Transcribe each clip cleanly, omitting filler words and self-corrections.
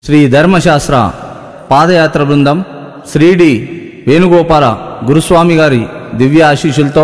శ్రీ ధర్మశాస్త్ర పాదయాత్ర బృందం శ్రీడి వేణుగోపాల గురుస్వామి గారి దివ్య ఆశీస్సులతో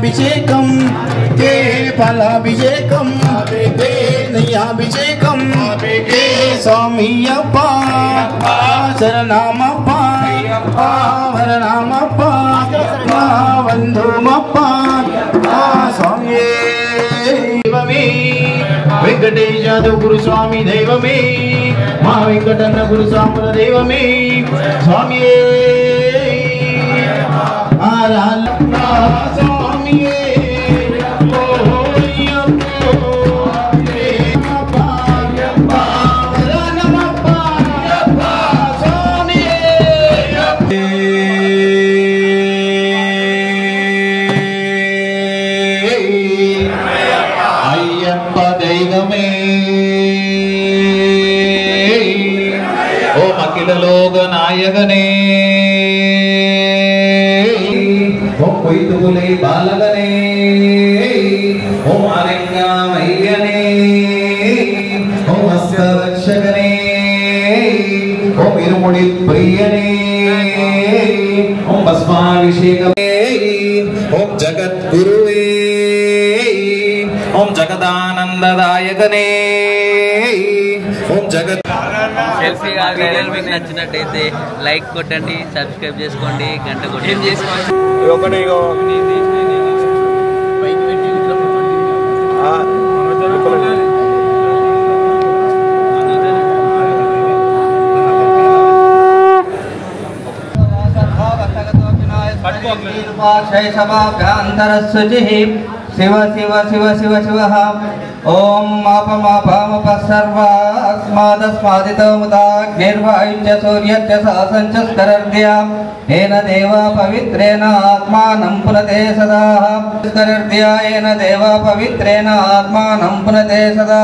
అభిషేకం కే ఫలాభిషేకం నయాభిషేకం కే స్వామియప్ప శరణమప్ప వరణమప్ప వంధుమప్ప స్వామి దైవమే వెంకటేశ గురుస్వామి దైవమే మా వెంకటన్న గురుస్వాముల దైవమే స్వామి ఓ మకిలలోగ నాయగనే ఓ కొయ్తులే బాలగనే ఓ అలింగమయ్యనే ఓం హస్తరక్షకనే ఓం ఇరుముడి ప్రియనే ఓం భస్మాభిషేకమే ఓం జగద్గురువే ఓం జగదానందదాయకనే ఓం జగత్ సెల్ఫీ వీడియోలు మీకు నచ్చినట్టయితే లైక్ కొట్టండి, సబ్స్క్రైబ్ చేసుకోండి, గంట కొట్టండి. శివ శివ శివ శివ శివ ఓం మాపమాపమప సర్వాస్మాదస్మాదితోముదాగ్నిర్వాయుశ్చ సూర్యశ్చ సాసంచ స్కరర్ద్యాం ఏన దేవా పవిత్రేణ ఆత్మానం పునతే సదా స్కరర్ద్యాయేన దేవా పవిత్రేణ ఆత్మానం పునతే సదా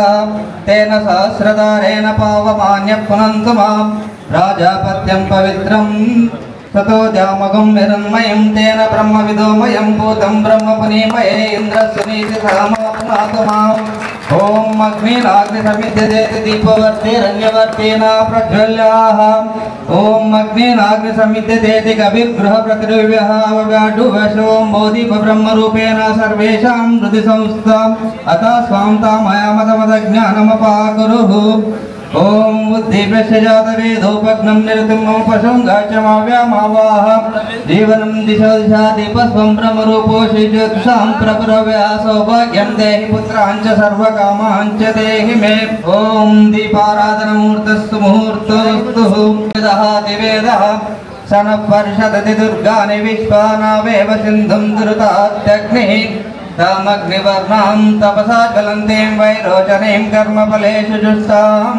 తేన సహస్రధారేణ పావమాన్య పునంతు మాం రాజాపత్యం పవిత్రం ततो जामगं निरन्मयं तेन ब्रह्मविदोमयं भूतं ब्रह्मपुनीमये इन्द्रस्वनीति सामाप्नातुमाम् ॐ अग्निनाग्निसमिद्यते दीपवर्तिरन्यवर्तेन प्रज्वल्याः ॐ अग्निनाग्निसमिद्यते कविर्गृहप्रतिरुव्यः अव्याडुवशों बोधिपब्रह्मरूपेण सर्वेषां हृदि संस्थाम् अतः स्वां तामयामदमदज्ञानमपाकुरुः ओम बुद्धिभ्यश्च जातवेदोपग्नं निरतिमोपशृङ्गाचमाव्यामावाह जीवनं दिशो दिशा दीपस्वं ब्रह्मरूपो श्रीज्योतिषां प्रभुरव्या सौभाग्यं देहि पुत्राञ्च सर्वकामाञ्च देहि मे ओम दीपाराधनमुहूर्तस्तु मुहूर्तोऽस्तु वेदः दिवेदः सनपर्षदति दुर्गानि विश्वानावेव सिन्धुं दुरुतात्यग्निः तामग्निवर्णां तपसा ज्वलन्तीं वैरोचनीं कर्मफलेषु जुष्टां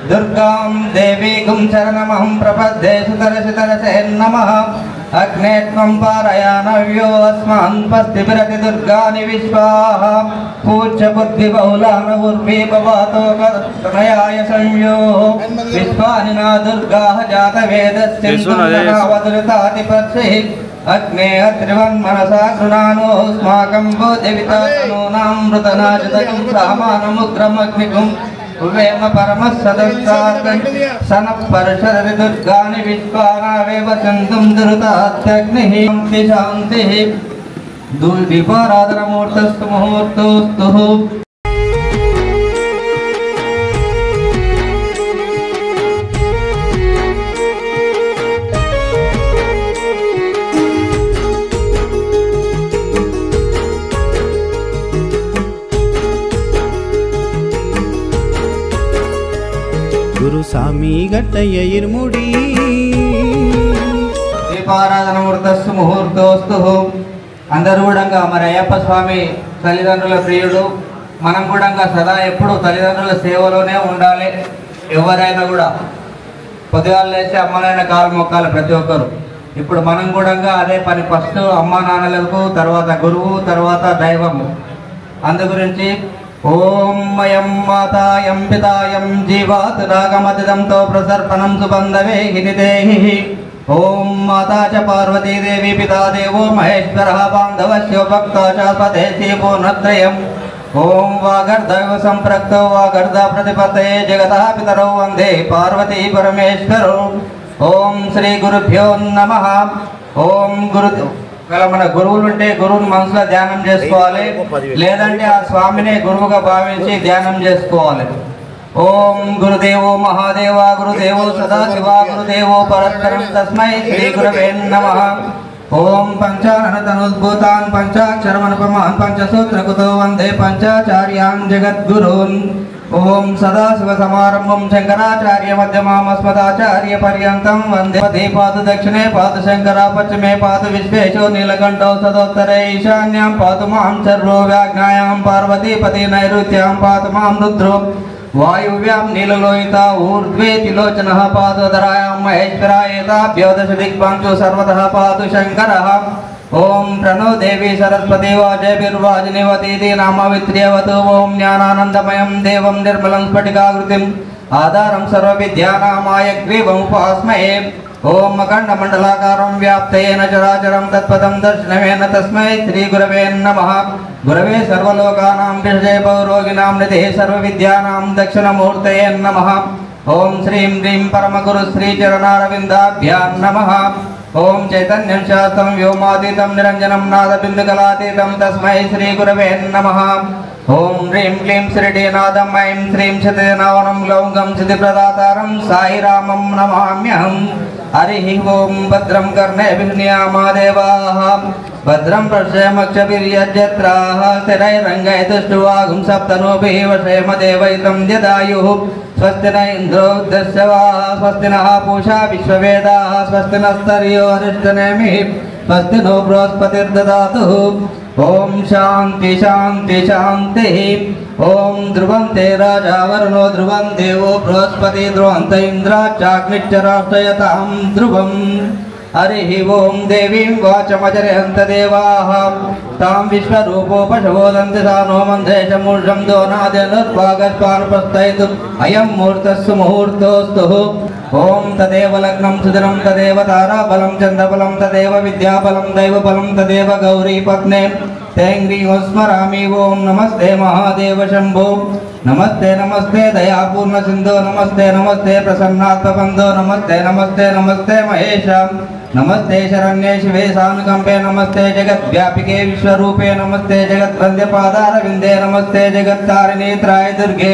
दुर्गां देवीं शरणमहं प्रपद्ये सुतरसितरसे नमः अग्ने त्वं पारयानव्यो अस्मान् पस्तिभिरति दुर्गानि विश्वाः पूज्य बुद्धिबहुलानवुर्वी भवातो कनयाय संयो विश्वानि न दुर्गाः जातवेदस्सिन्धुनावदृतातिपत्सिः अग्ने अत्रिवन्मनसा गृणानोऽस्माकं बोधिवितानूनामृतनाजितकं सामानमुग्रमग्निकुं उवेम परमः सदस्तात् सनपर्षदति दुर्गानि विश्वानावेव सन्तुं दुरुतात्यग्निः शान्तिः दीपाराधनमुहूर्तस्तु मुहूर्तोऽस्तु గురుస్వామి గట్టయ్య ఇరుముడి దీపారాధనముహూర్తస్సు ముహూర్తోస్తు అందరూ కూడా మరి అయ్యప్ప స్వామి తల్లిదండ్రుల ప్రియుడు. మనం కూడా సదా ఎప్పుడు తల్లిదండ్రుల సేవలోనే ఉండాలి. ఎవరైనా కూడా పొద్దుగాలు లేచి అమ్మనైనా కాలు మొక్కాలి ప్రతి ఒక్కరు. ఇప్పుడు మనం కూడా అదే పని, ఫస్ట్ అమ్మ నాన్నలకు, తర్వాత గురువు, తర్వాత దైవము. అందు గురించి ఓం మయం మాతాయం పితాయం జీవాత్ నాగమతిదంతో ప్రసర్పణం సుబంధవే హినిదేహి ఓం మాతా చ పార్వతీదేవి పితా దేవో మహేశ్వరః బాంధవస్యో భక్తో చ స్వదేశీ పూర్ణత్రయం ఓం వాగర్ధైవ సంప్రక్తో వాగర్ధ ప్రతిపత్తయే జగతః పితరౌ వందే పార్వతీ పరమేశ్వరౌ. ఓం శ్రీ గురుభ్యో నమః. ఓం గురు మన గురువులు ఉంటే గురువుని మనసులో ధ్యానం చేసుకోవాలి, లేదంటే ఆ స్వామిని గురువుగా భావించి ధ్యానం చేసుకోవాలి. ఓం గురుదేవో మహాదేవ గురుదేవో సదాశివ గురుదేవో పరస్పరం తస్మై శ్రీ గురవే నమః. ఓం పంచాననతనుద్భూతాన్ పంచాక్షరమనుపమాన్ పంచసూత్రకుతో వందే పంచాచార్యాన్ జగద్గురూన్. ఓం సదాశివ సమారంభం శంకరాచార్య మధ్యమామస్మదాచార్య పర్యంతం వందే. పదే పాదు దక్షిణే పాదు శంకర పశ్చిమే పాదు విశ్వేశో నీలకంఠో సదోత్తరే ఈశాన్యాం పాదు మాం సర్వో వ్యాజ్ఞాయాం పార్వతీపతి నైరుత్యాం పాదు మాం రుద్రో వాయువ్యాం నీలలోహిత ఊర్ధ్వే తిలోచనః పాదోదరాయాం మహేశ్వరాయేతాభ్యో దశ దిక్పాంచో సర్వతః పాదు శంకరః. ఓం ప్రణో దేవి సరస్వతి వాజభిర్వాజినివతీతి నామవిత్ర్యవతు. ఓం జ్ఞానానందమయం దేవం నిర్మలం స్ఫటికాకృతిం ఆధారం సర్వవిద్యానామాయగ్రీవముపాస్మహే. ఓం అఖండ మండలాకారం వ్యాప్తయేన చరాచరం తత్పదం దర్శనమేన తస్మై శ్రీ గురవే నమః. గురవే సర్వలోకానాం విషజే పౌరోగినాం నిధే సర్వవిద్యానాం దక్షిణమూర్తయే నమః. ఓం శ్రీం హ్రీం పరమగురు శ్రీ చరణారవిందాభ్యాం నమః. ఓం చైతన్యం శాస్త్రం వ్యోమాతీతం నిరంజనం నాదబిందుకలాతీతం తస్మై శ్రీ గురవే నమః. ఓం హ్రీం క్లీం శ్రీనాథం ఐం శ్రీం శతనావనం లౌంగం సిద్ధిప్రదాతారం సాయిరామం నమామ్యహం. హరి ఓం భద్రం కర్ణేభిః నియామాదేవాః భద్రం పశ్యేమక్షభిర్యజత్రాః స్థిరైరంగైతుష్టువాగుం సప్తనోభిः వశేమదేవైతం యదాయుః. స్వస్తి న ఇంద్రో దశవాః స్వస్తి నః పూషా విశ్వవేదాః స్వస్తి నస్తర్యో అరిష్టనేమిః స్వస్తి నో బృహస్పతిర్దదాతు. ఓం శాంతి శాంతి శాంతి. ఓం ధ్రువంతే రాజా వరుణో ధ్రువం దేవో బృహస్పతి ధ్రువంత ఇంద్రాక్షాగ్నిశ్చరాష్టయతాం ధ్రువం. హరి ఓం దేవీం వాచమచరయంత దేవాః తాం విశ్వరూపోపశవోదంతి సానో మందేశమూర్జం దోనాదేనుర్భాగస్వానుపస్థయితు అయం ముహూర్తస్సు ముహూర్తోస్తు. ఓం తదేవ లగ్నం సుదినం తదేవ తారాబలం చంద్రబలం తదేవ విద్యాబలం దైవబలం తదేవ గౌరీ పత్నే తేంగ్రీం స్మరామి. ఓం నమస్తే మహాదేవ శంభో నమస్తే నమస్తే దయాపూర్ణ సింధో నమస్తే నమస్తే ప్రసన్నాత్మబంధో నమస్తే నమస్తే నమస్తే మహేశ నమస్తే శరణ్యే శివే సానుకంపే నమస్తే జగద్వ్యాపికే విశ్వరూపే నమస్తే జగద్వంద్యపాదారవిందే నమస్తే జగత్తారిణేత్రాయ దుర్గే.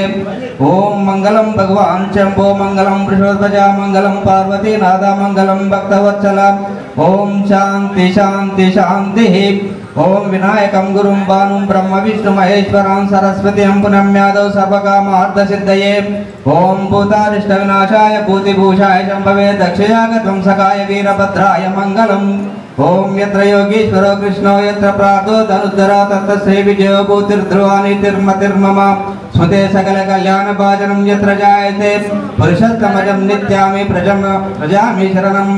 ఓం మంగళం భగవాన్ శంభో మంగళం వృషధ్వజ మంగళం పార్వతీనాథ మంగళం భక్తవత్సల. ఓం శాంతి శాంతి శాంతి. ఓం వినాయకం గురుం భానుం బ్రహ్మ విష్ణు మహేశ్వరం సరస్వతి పునమ్యాదౌ సర్వకామార్థసిద్ధయే. ఓం భూతారిష్ట వినాశాయ భూతిభూషాయ శంభవే దక్షయాగధ్వంసకాయ వీరభద్రాయ మంగళం. ఓం యత్ర యోగీశ్వరో కృష్ణో యత్ర ప్రార్థో ధనుద్ధరా తత్ర శ్రీ విజయో భూతిర్ధ్రువాని తిర్మతిర్మమ స్మృతే సకల కళ్యాణ భాజనం యత్ర జాయతే పురుషస్తమజం నిత్యామి ప్రజామి శరణం.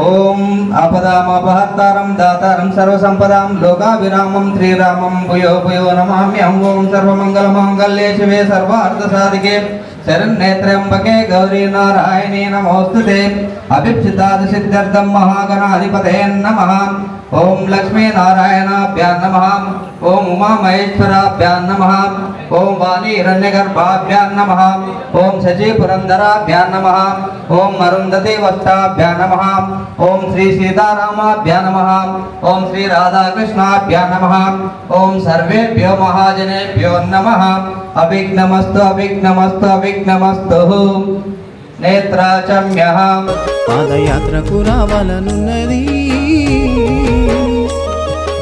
ఓం ఆపదామపహర్తారం దాతారం సర్వసంపదాం లోకాభిరామం శ్రీరామం భూయో భూయో నమామ్యహం. ఓం సర్వమంగళమాంగళ్యే శివే సర్వార్థసాధికే శరణ్యే త్ర్యంబకే గౌరీ నారాయణీ నమోస్తుతే. అభిప్సితార్థసిద్ధ్యర్థం మహాగణాధిపతయే నమః. ఓం లక్ష్మీనారాయణాభ్యాం నమః. ఓం ఉమామహేశ్వరాభ్యాం నమః. ఓం వాణీ హిరణ్యగర్భాభ్యాం నమః. ఓం శశిపురందరాభ్యాం నమః. ఓం అరుంధతి వస్తాభ్యాం నమః. ఓం శ్రీ సీతారామాభ్యాం నమః. ఓం శ్రీ రాధాకృష్ణాభ్యాం నమః. ఓం సర్వేభ్యో మహాజనేభ్యో నమః. అవిఘ్నమస్తు అవిఘ్నమస్తు అవిఘ్నమస్తు. నేత్రాచమ్యః. పాదయాత్రకు రావాలనున్నది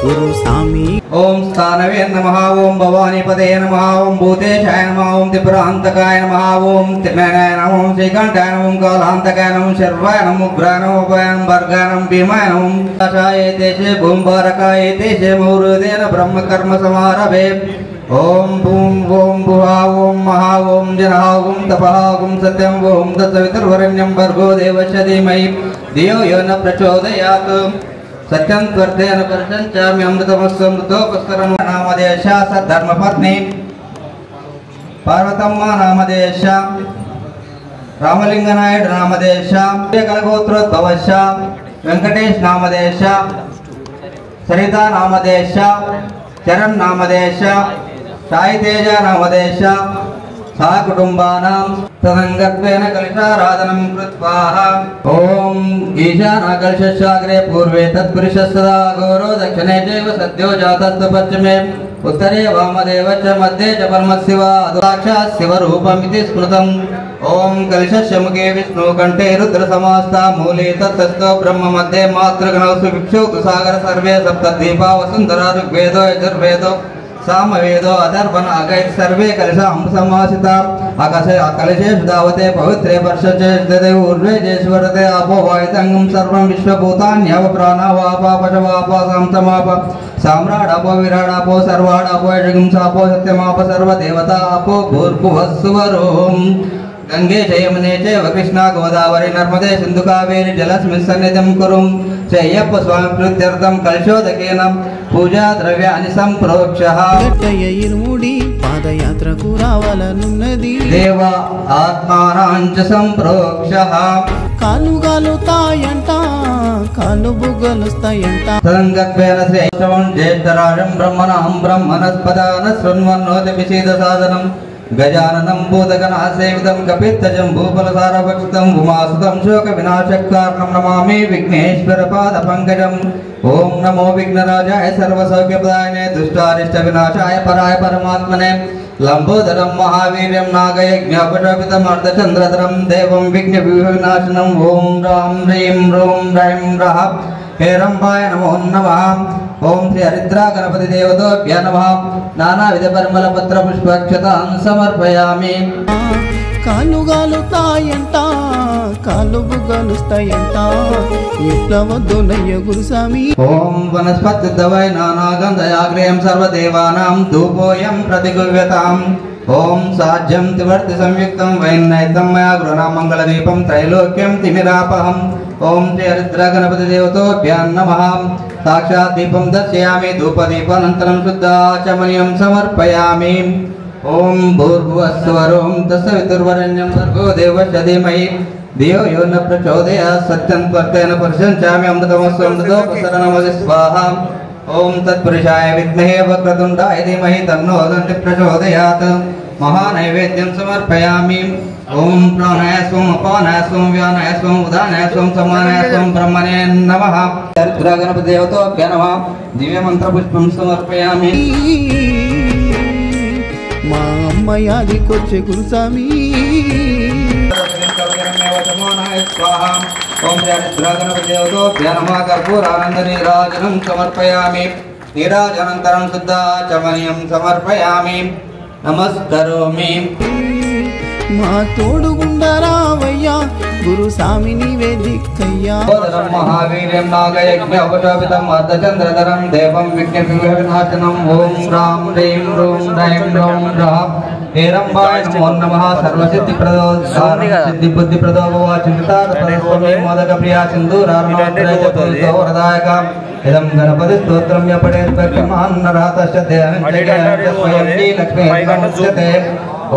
గురు స్వామి. ఓం స్థానవే నమః. ఓం భవానీపదే నమః. ఓం భూతేశాయ నమః. ఓం త్రిపురాంతకాయ నమః. ఓం త్రినయనాయ నమః. ఓం శ్రీకంఠాయ నమః. ఓం కాలాంతకాయ నమః. శర్వాయ నమః. ఉగ్రాయ నమః. ఉభయ నమః. భర్గాయ నమః. భీమాయ నమః. ఆశాయ దేశే భూంభారకాయ దేశే మౌరుదేన బ్రహ్మకర్మ సమారభే. ఓం భూం ఓం భువా ఓం మహా ఓం జనః ఓం తపః ఓం సత్యం ఓం తత్సవితుర్వరేణ్యం భర్గో దేవస్య ధీమహి ధియో యో న ప్రచోదయాత్. సత్యం త్వర్ధేన పరిశంచామి అమృతమస్తు అమృతోపస్కరణ. నామదేశ సద్ధర్మపత్ని పార్వతమ్మ నామదేశ. రామలింగనాయుడు నామదేశ. కలగోత్రోద్భవశ. వెంకటేష్ నామదేశ. సరిత నామదేశ. చరణ్ నామదేశ. సాయితేజ నామదేశ. సా కుటుంబానాం తదంగత్వేన కలశారాధనం కృత్వా. ఓం ఈశానాకలశాగ్రే పూర్వే తత్పురుషస్తదా గౌరో దక్షిణే చైవ సద్యో జాతస్తు పశ్చిమే ఉత్తరే వామదేవ చ మధ్యే చ పరమశివ సాక్షాత్ శివరూపమితి స్మృతం. ఓం కలశస్య ముఖే విష్ణు కంఠే రుద్ర సమాస్తా మూలే తత్తస్థో బ్రహ్మ మధ్యే మాతృగణౌ సుభిక్షౌ సాగర సర్వే సప్తద్వీపా వసుంధరా ఋగ్వేదో యజుర్వేదో సామవేదో అదర్వణ అగై సర్వే కలశాం సమాసితా. కలశేషు దావతే పవిత్రే వర్షే ఊర్వేజేశ్వరతే ఆపో వాయుతంగం సర్వం విశ్వభూతాన్యవ ప్రాణవాపా పశవాపా సంతమాప సామ్రాడాపో విరాడాపో సర్వాడాపో యజగం సాపో సత్యమాప సర్వదేవతా ఆపో భూర్భువస్సువరోం. గంగే జయమునే చైవ కృష్ణా గోదావరి నర్మదే సింధు కావేరి జలస్మిన్ సన్నిధిం కురుం. శ్రీ అయ్యప్ప స్వామి ప్రీత్యర్థం కలశోదకేన పూజా ద్రవ్యాన్ని సంప్రోక్ష గట్టయ్య ఇరుముడి పాదయాత్రకు రావాలనున్నది దేవ ఆత్మానాంచ సంప్రోక్ష కాళ్ళు గాలుతాయంట కాళ్ళు బుగ్గలుస్తాయంట సంగత్వేన శ్రేష్టం జ్యేష్ఠరాజం బ్రహ్మణాం బ్రహ్మణస్పదాన శృణ్వన్నోతి విషేద సాధనం గజాననం భూతగణాసేవితం కపిత్తజం భూఫలసారభక్షితం ఉమాసుతం శోక వినాశకారణం నమామి విఘ్నేశ్వర పాద పంకజం ఓం నమో విఘ్నరాజాయ సర్వసౌఖ్యప్రదాయనే దుష్టారిష్ట వినాశాయ పరాయ పరమాత్మనే లంబోదరం మహావీర్యం నాగయజ్ఞాపశోభితం అర్ధచంద్రధరం దేవం విఘ్న వినాశనం ఓం రాం హ్రీం రోం రైం రః हेरंबाय नमो नमः ओम श्री हरिद्रा गणपति देवताभ्य नमः नानाविध परिमल पत्र पुष्पाक्षतान् समर्पयामि కాళ్ళు గాలుతాయంట కాళ్ళు బుగ్గలుస్తాయంట ఎట్లా వద్దునయ్య గురుస్వామి ओम वनस्पति दवै नानागंधयाग्रेयं सर्वदेवानां धूपोऽयं प्रतिगुह्यताम् ओम साज्यं तिवर्ति संयुक्तं वैन्नैतं मया गृहणा मंगलदीपं त्रैलोक्यं तिमिरापहम् ओम श्री हरिद्रा गणपति देवताभ्य नमः साक्षात् दीपं दर्शयामि धूपदीपानन्तरं शुद्धाचमनीयं समर्पयामि ओम भूर्भुवस्वरों तत्सवितुर्वरेण्यं भर्गो देवस्य धीमहि धियो यो न प्रचोदयात् सत्यं त्वत्तेन परिषञ्चामि अमृतमस्तु अमृतोपसरणमसि स्वाहा ओम तत्पुरुषाय विद्महे वक्रतुण्डाय धीमहि तन्नो दन्ति प्रचोदयात् महानैवेद्यं समर्पयामि ओम प्राणाय स्वं अपानाय स्वं व्यानाय स्वं उदानाय स्वं समानाय स्वं ब्रह्मणे नमः हरिद्रा गणपति देवताभ्य नमः दिव्य मंत्र पुष्पं समर्पयामि మా అమ్మ యాదికొచ్చే గురుస్వామి ओम हरिद्रा गणपति देवताभ्य नमः कर्पूरानंद नीराजनं समर्पयामि नीराजनन्तरं शुद्धाचमनीयं समर्पयामि नमस्करोमि మా తోడుగుండరావయ్యా గురుస్వామి నీవే దిక్కయ్యా ఓదరం మహావీర్యం నాగయజ్ఞోపశోభితం అర్ధచంద్రధరం దేవం విఘ్నవినాశనం ఓం రాం హ్రీం రోం రైం రోం రః हेरंबाय नमो नमः सर्वसिद्धिप्रदो सिद्धिबुद्धिप्रदो भव चिन्तारतस्वामी मोदकप्रिया सिन्दूरार्णवत्रयजतो वरदायक इदं गणपति स्तोत्रं य पठेत् भक्तिमान्नरातस्य देवस्य स्वयं लक्ष्मी नमस्ते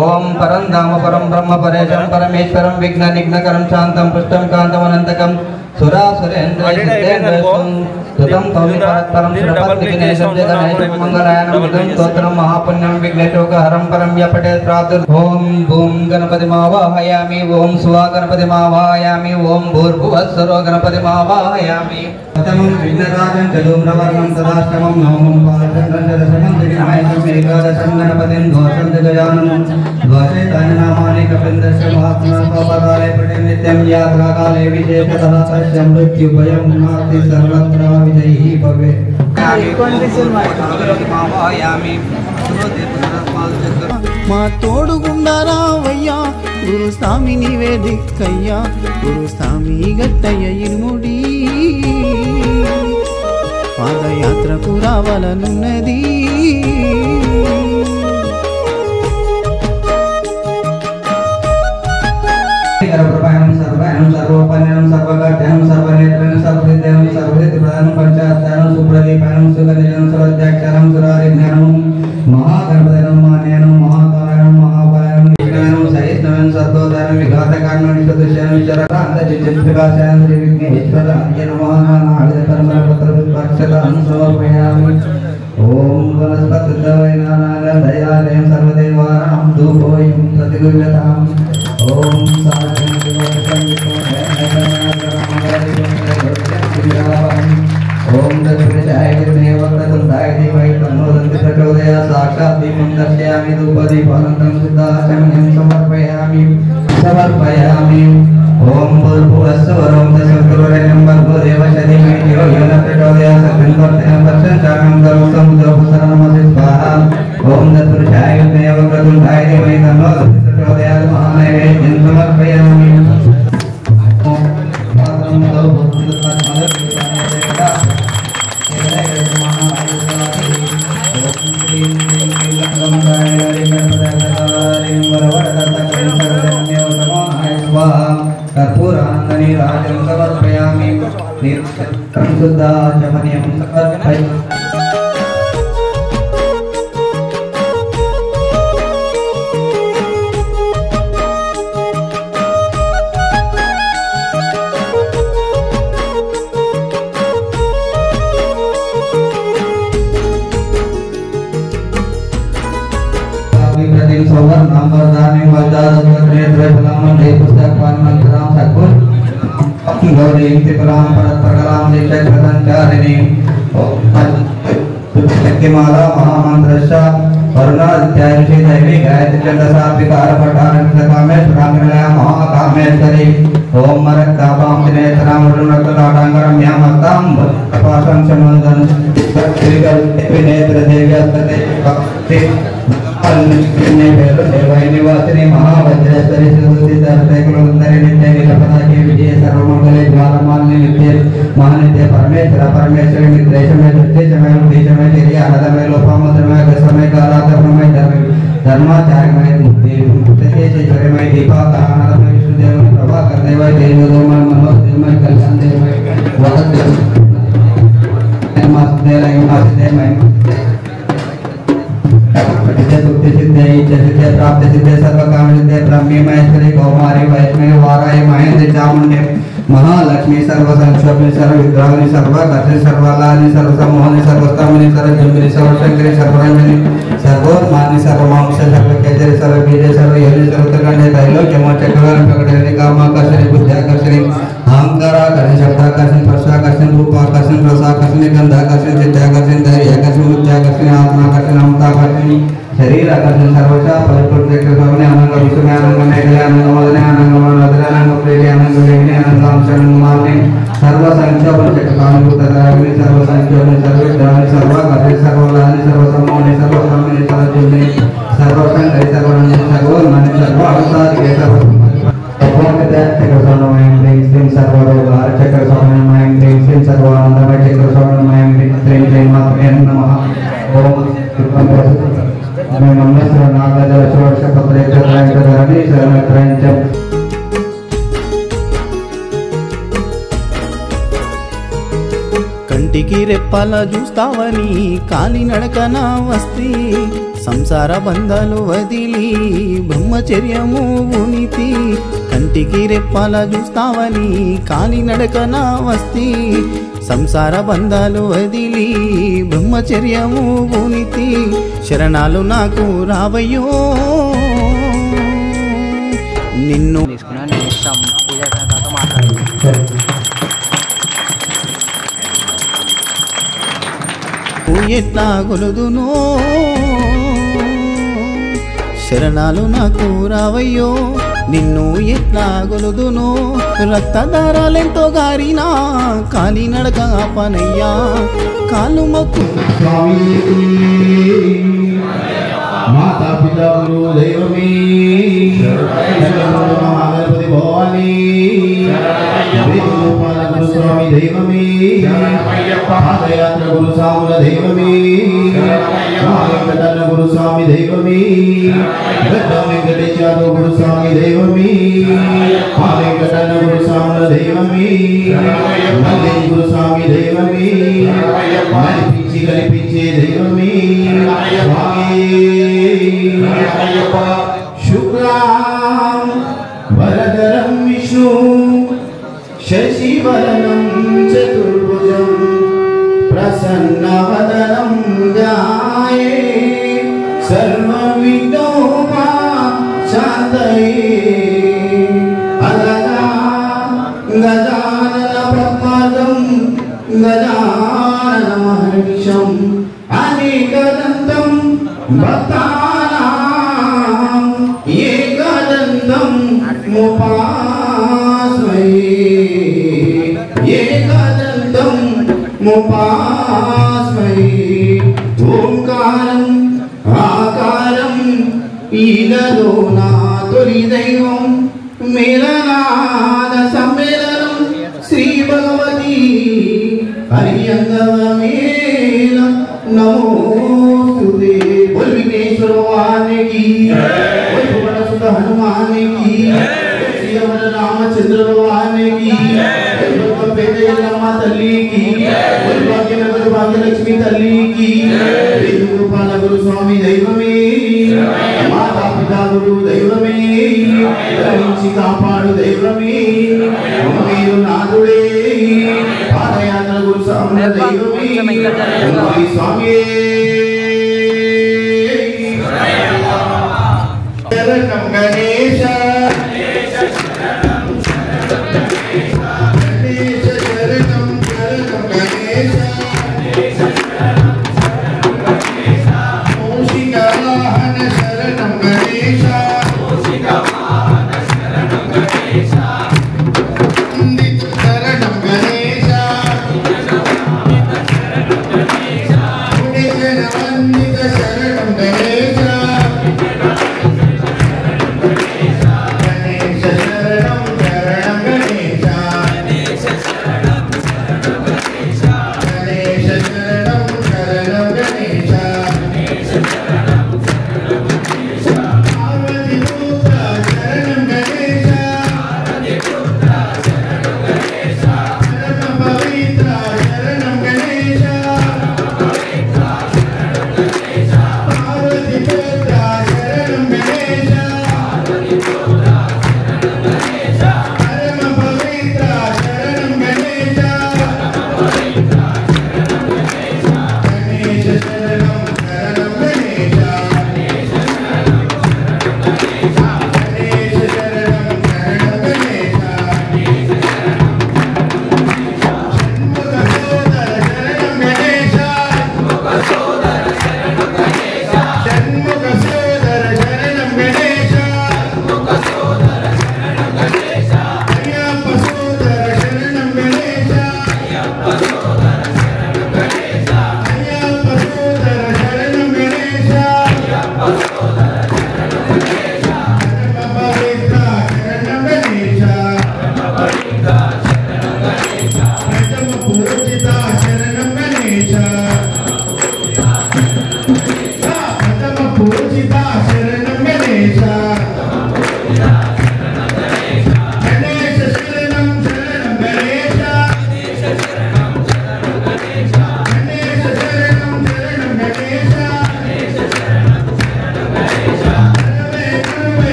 ओम परं धाम परं ब्रह्म परेशं परमेश्वरं विघ्ननिघ्नकरं शान्तं पुष्टं कान्तमनन्तकं सुरासुरेन्द्रैर्देवं स्तुतं तौमि परत्परं श्रीपद्विघ्नेशं जगन्नाथं मंगलायनं स्तोत्रं महापुण्यं विघ्नेशोकहरं परं य पठेत् प्रातुर् ओम भूम गणपतिमावाहयामि ओम सुवा गणपतिमावाहयामि ओम भूर्भुवस्सरो गणपतिमावाहयामि प्रथमं विघ्नराजं च धूम्रवर्णं तदाष्टमं नवमं पालचन्द्रं च दशमं दिव्यनायकम् एकादशं गणपतिं द्वादशं च गजाननं द्वादशेतानि नामानि कपिन्दस्य महात्मनः स्वपदाले पठे नित्यं यात्राकाले विशेषतः तस्य मृत्युभयं नास्ति सर्वत्र विजयी भवेत् మా తోడుగుండరావయ్యా గురుస్వామి నీవే దిక్కయ్యా గురుస్వామి గట్టయ్య ఇరుముడి పాదయాత్రకు రావాలనున్నది सर्वं सर्वोपन्यं सर्वगत्यं सर्वनेत्रं सर्वसिद्धं सर्वसिद्धिप्रदानं पंचाध्यानं सुप्रदीपानं सुगंधिनं सर्वज्ञाक्षरं सुरारिज्ञानं महागणपतिनं मान्यानं महाकारणं महाबलं विघ्नानं सहिष्णुं सद्दोदानं विघातकारणं सदृश्यं विचरान्तचित्तप्रकाशनं श्रीविघ्नेश्वराय नमः नानाविधकर्मपत्रपुष्पाक्षतान् समर्पयामि ओम वनस्पतिर्दवै नानागन्धयालयं सर्वदेवानां धूपोऽयं प्रतिगृह्यताम् ओम साक्षात् ओम दक्षिणाय विद्महे वक्रतुण्डाय धीमहि तन्नो दन्ति प्रचोदयात् साक्षात् दीपं दर्शयामि धूपदीपानन्तरं शुद्धाचमनीयं समर्पयामि ओम भूर्भुवस्सुवरों तस्सवितुर्वरेण्यं भर्गो देवस्य धीमहि धियो यो न प्रचोदयात् सत्यं त्वत्तेन परिषञ्चामि अमृतमस्तु स्वाहा ओम तत्पुरुषाय विद्महे वक्रतुण्डाय धीमहि तन्नो दन्ति प्रचोदयात् महानैवेद्यं समर्पयामि कर्पूरानन्दनी राजं समर्पयामि शुद्धाचमनीयं समर्पयामि दिन सोवर नंबर दानी वजाद नेत्र फलामन दे पुस्तक पानन राम सकुल गौरी इंति फलाम परकलाम देशक प्रसंचारिणी शक्तिमाला महामंत्रश्च वरुणादित्यायुषि दैवी गायत्री चंद्रसात्विकार पटारकामेश प्रांगणया महाकामेश्वरी ओम मरक्तापां दिनेत्रां वरुणकलाटांगरम्यामस्तां पाशं शमन्दन श्रीकल्पिनेत्र देव्यास्तते भक्ति अन्ने भेलो देवाय निवासिनी महावज्रेश्वरी सुदुति दर्शकुलुंदरी नित्य नीलपताके विजय सर्वमंगले ज्वालमालिनी नित्य महानित्य परमेश्वर परमेश्वरी निद्रेशमे दुर्देशमे उद्देशमे तेरी आनंदमे लोपामुद्रमे गसमे कालाधर्ममे धर्माचार्यमय मुक्ति मुक्तेश्वरमय दीपाकारानंदमय विष्णुदेवमय प्रभाकर देवमय देवदेवमय मनोदेवमय कल्याण देवमय वदन देवमय सिद्धे प्राप्त सिद्धे सर्वकाम सिद्धे ब्रह्मी महेश्वरी कौमारी वैष्णवी वाराही महेंद्र चामुंडे महालक्ष्मी सर्व संक्षोभनी सर्व विद्रावणी सर्व कर्षि सर्वलानी सर्व सम्मोहनी सर्वस्तमनी सर्व जम्बिनी सर्व शंकरी सर्वरंजनी सर्वोत्मानी सर्वमांस सर्व केजरी सर्व बीज सर्व योनि सर्व उत्तरखंडे त्रैलोक्य मोक्षकरण प्रकटने कामाकर्षणी बुद्ध्याकर्षणी अहंकाराकर्षणी शब्दाकर्षणी स्पर्शाकर्षणी रूपाकर्षणी रसाकर्षणी गंधाकर्षणी चित्ताकर्षणी धैर्याकर्षणी बुद्ध्याकर्षणी आत्माकर्षणी ममताकर्षणी शरीर आकर्षण सर्वशा परिपूर्ण स्वामी आनंद विष्णु आनंद मेघले आनंद मदने आनंद मनोदरे आनंद प्रेरी आनंद वेगने आनंद अंशरण माने सर्व संक्षोभन चक्रकानुभूत अग्नि सर्व संक्षोभन सर्व दानि सर्व कर्षि सर्व लानि सर्व सम्मोहनि सर्व सम्मनि सर्व जुनि सर्व संकरि सर्व रंजन सर्व माने सर्व अवसादिके सर्व भगवते चक्र स्वामी श्रीं सर्व रोगार चक्र स्वामी श्रीं सर्व आनंदमय चक्र स्वामी श्रीं मात्रे नमः ओम मंगलस्वर नागजल षोडश पत्रे चतुरंचधरणि शरणत्रयंच కంటికి రెప్పల చూస్తావని కాలినడకన వస్తి సంసార బంధాలు వదిలి బ్రహ్మచర్యము ఉనితి కంటికి రెప్పల చూస్తావని కాలినడకన వస్తి సంసార బంధాలు వదిలి బ్రహ్మచర్యము ఉనితి శరణాలు నాకు రావయ్యో నిన్ను ఎట్లా గొలుదునో శరణాలు నాకు రావయ్యో నిన్ను ఎట్లా గొలుదునో రక్తధారాలెంతో గారినా కాలి నడక పనయ్యా కాలు మొక్కు माता पिता गुरु दैवमे गणपति भवानी वेदोपाल गुरु स्वामी दैवमे पादयात्रा गुरु सामुल दैवमे महावेंकटन गुरु स्वामी दैवमे गड्ड वेंकटेश्वर गुरु स्वामी दैवमे महावेंकटन गुरु सामुल दैवमे मल्ले गुरु स्वामी दैवमे मल्ली कलिपिंचे दैवमे शुक्लां वरदरं विष्णु शशिवर्णं चतुर्भुजं प्रसन्नवदनं ध्याये सर्वविघ्नोपशान्तये गजाननपद्मार्कं गजाननमहर्निशम् अनेकदन्तं भक्तानां एकदन्तं मुपास्महे एकदन्तं मुपास्महे ओंकारं आकारं ईदलो नातुरि दैवं मेलनाद सम्मेलनं श्री भगवती हरियंगमेन नमोस्तुते बोल विघ्नेश्वर भगवान की बोल भुवन सुत हनुमान की श्री रामचंद्र भगवान की बोल पेदयल्लम्मा तल्ली की बोल भाग्यनगर भाग्यलक्ष्मी तल्ली की वेणुगोपाल गुरु स्वामी दैवमे माता पिता गुरु दैवमे रक्षि कापाडु दैवमे మీరు నాదుడే పాదయాత్ర గురు సాముల దైవమే స్వామి గణేశ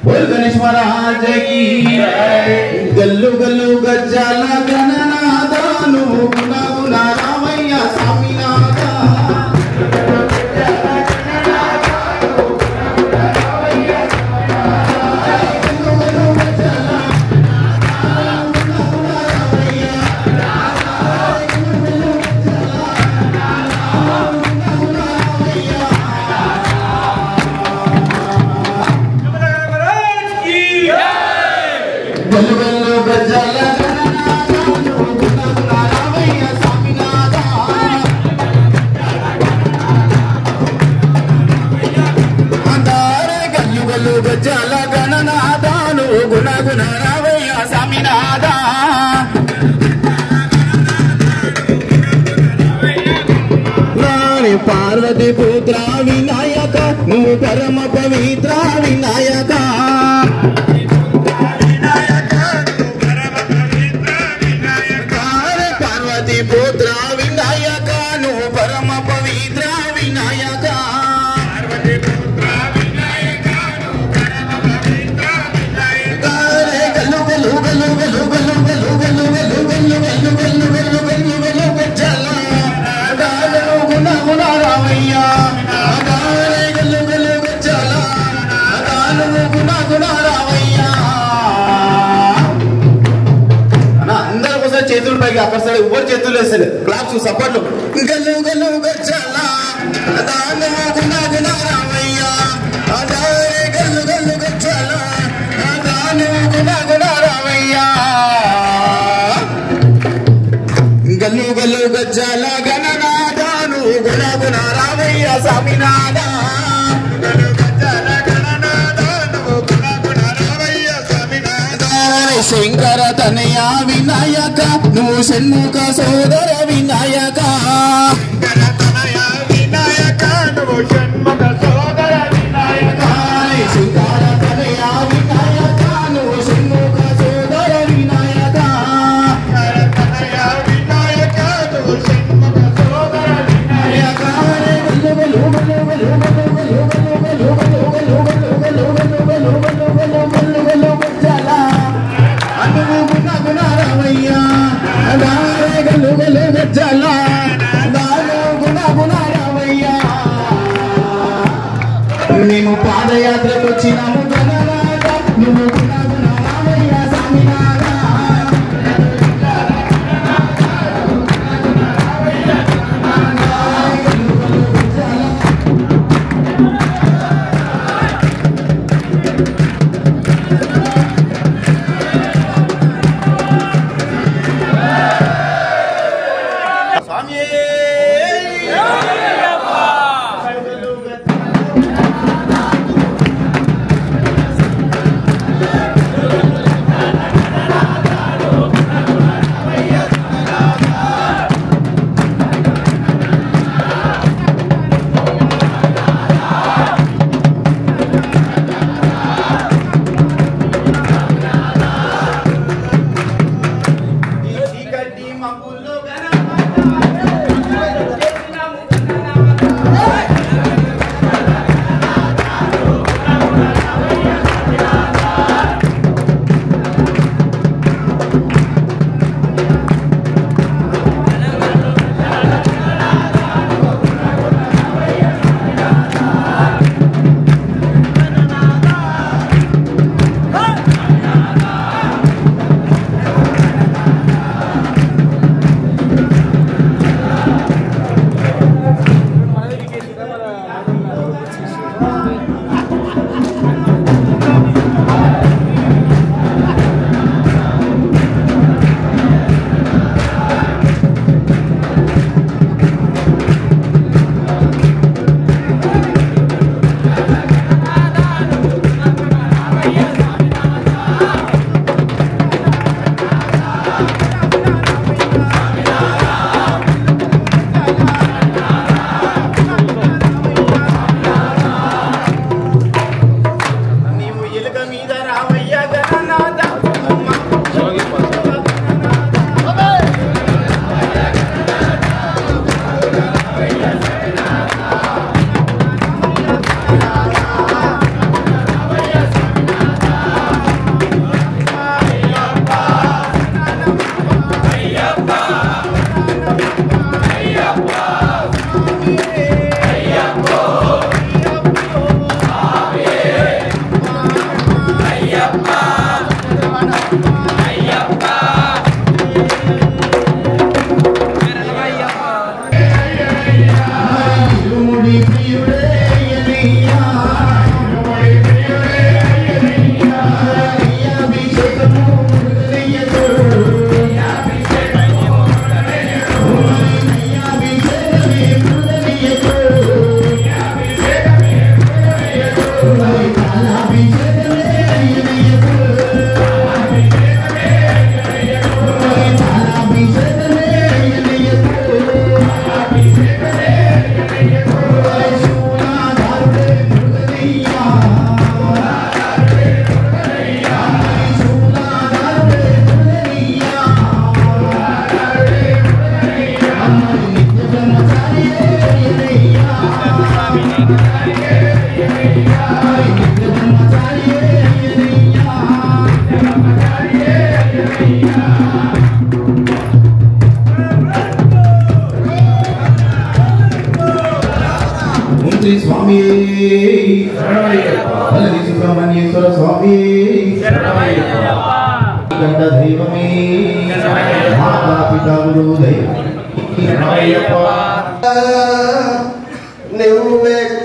बोल गणेश महाराज की गल्लू गल्लू गज्जाला गणनादानु गुना गुना रामయ్య स्वामीनाथ गल्लू गल्लू गज्जाला గజ్జాల గణనాదాను గుణ గుణ రావయ్య స్వామినాథ నాని పార్వతి పుత్ర వినాయక నువ్వు పరమ పవిత్ర వినాయక పార్వతి పుత్ర వినాయక నువ్వు పరమ పవిత్ర వినాయక చేతులు పైకి అక్కడ ఎవరు చేతులు వేస్తారు క్లాప్స్ సపోర్ట్లు గల్లు గల్లు గజ్జాలా దాను గుణ గుణ రామయ్య గల్లు గల్లు గజ్జాలా దాను గుణ గుణ రామయ్య గజ్జల గణనాథను గుణ గుణ రామయ్య స్వామినాథ గజ్జల గణనాథను గుణ గుణ రామయ్య స్వామినాథ శంకర తనయ వినాయక నువ్వు షణ్ముఖ సోదర వినాయక శంకర తనయ వినాయక నువ్వు షణ్ముఖ సోదర వినాయక శంకర తనయ వినాయక నువ్వు షణ్ముఖ సోదర వినాయక మేము పాదయాత్రకు వచ్చినాము నువ్వు రామయ్య స్వామినాథ శ్రీ స్వామి సుబ్రహ్మణ్యేశ్వర స్వామి గండ దైవమే మాతా పితాములు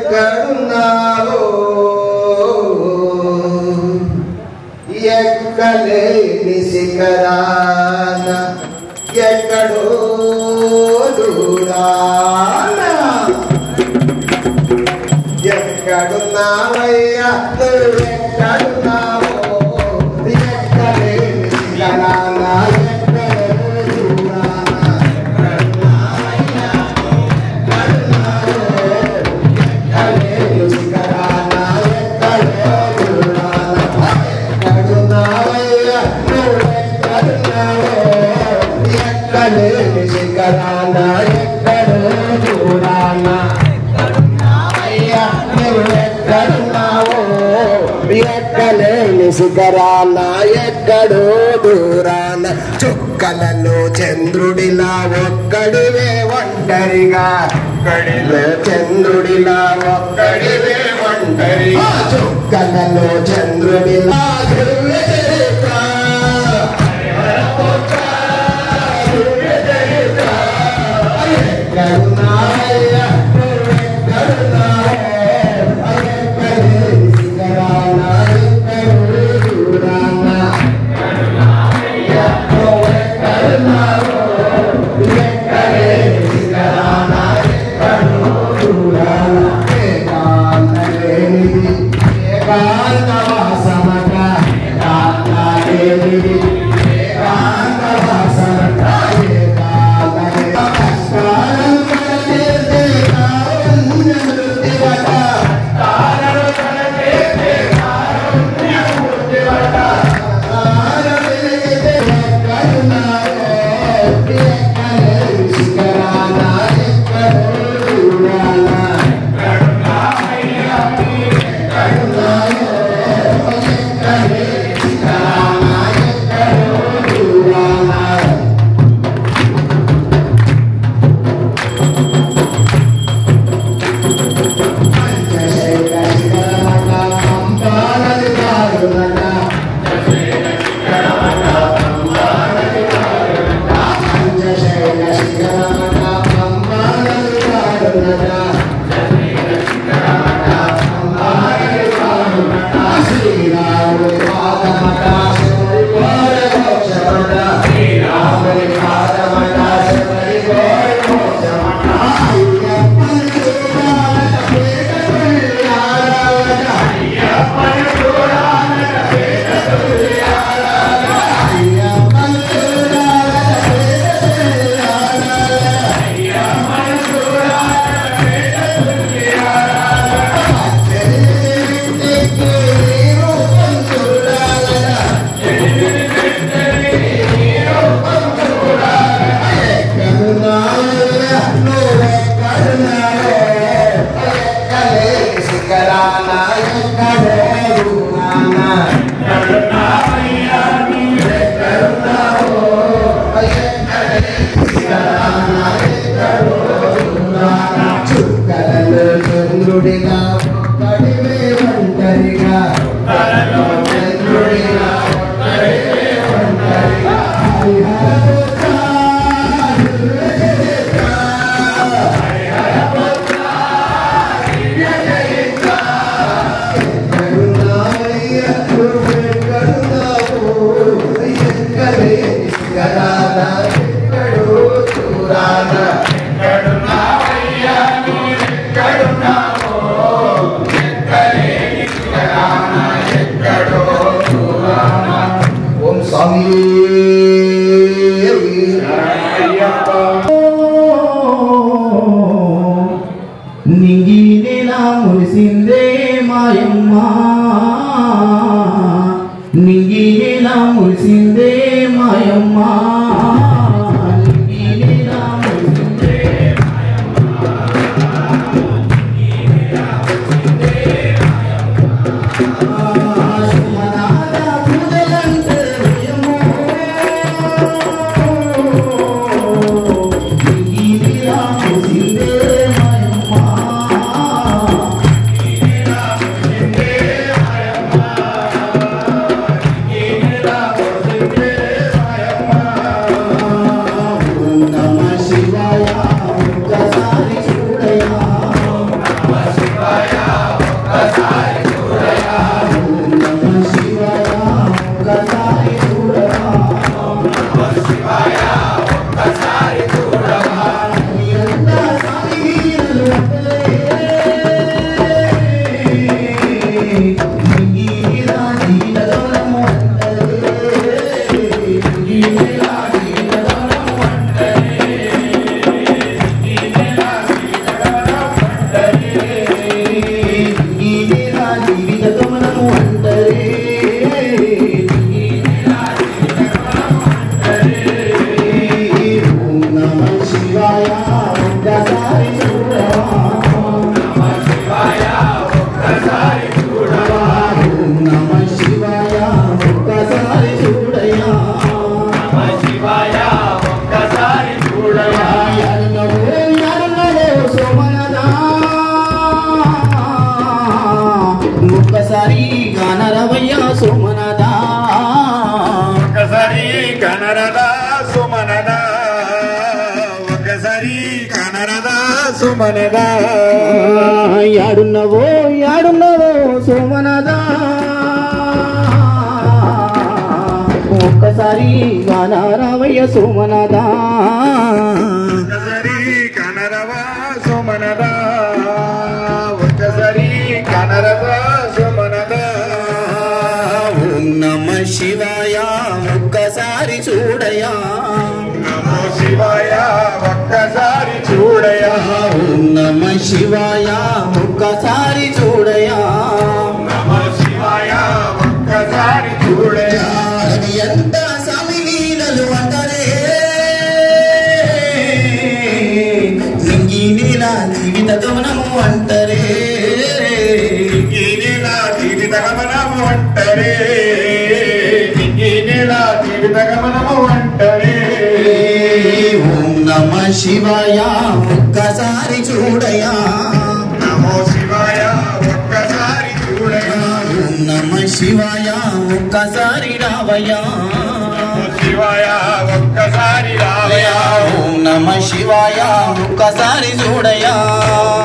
నువ్వెక్కడున్నావో ఎక్కలేని శిఖరాన ఎక్కడో దూరాన ఎక్కడున్నావయ్యా నువ్వెక్కడున్నావో ఎక్కలేని శిఖరాన శిఖరాన ఎక్కడో దూరాన ఎక్కడున్నావో ఎక్కలేని శిఖరాన ఎక్కడో దూరాన చుక్కలలో చంద్రుడిలా ఒక్కడివే ఒంటరిగా ఒక్కడిలో చంద్రుడిలా ఒక్కడివే ఒంటరిగా చుక్కలలో చంద్రుడిలా నింగినేలా మురిసిందే మాయమ్మ నింగినేలా మురిసిందే మాయమ్మ నింగినేలా మురిసిందే కనరదా సుమనదా ఒకసారి కనరదా సుమనదా యాడున్నవో సోమనదా ఒక్కసారి గానారావయ్య సోమనదా ఒకసారి కనరవా సుమనదా ఒకసారి కనరదా సుమనదా ఓం నమ శివాయ ఒక్కసారి చూడయా నమో శివాయ ఒక్కసారి చూడయా ఓం నమ శివాయ ఒక్కసారి చూడయా నమో శివాయ ఒక్కసారి చూడయా ఎంత సమిలీలలు అంటరే నింగి నీల జీవిత గమనము అంటరే ఈ నెల జీవిత గమనము అంటరే ఈ నెల జీవిత గమనము అంటరే ఓం నమ శివాయ ఒక్కసారి చూడయా నమో శివాయ ఒక్కసారి చూడయా ఓం నమ శివాయ ఒక్కసారి రావయ్యా నమో శివాయ ఒక్కసారి రావయా ఓం నమ శివాయ ఒక్కసారి చూడయా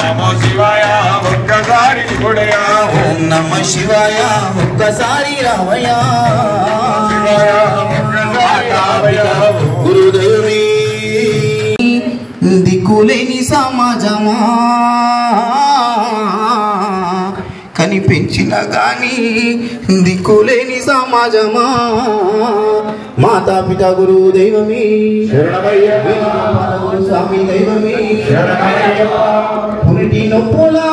నమో శివాయ ఒక్కసారి చూడయా ఓం నమ శివాయ ఒక్కసారి రావయ్యా శివాయ ఒక్కసారి రావయా గురుదేవి దిక్కులేని సమాజమా కనిపించిన గాని దిక్కులేని సమాజమా మాతాపిత గురు దైవమే గురు స్వామి దైవమే పురిటి నొప్పులా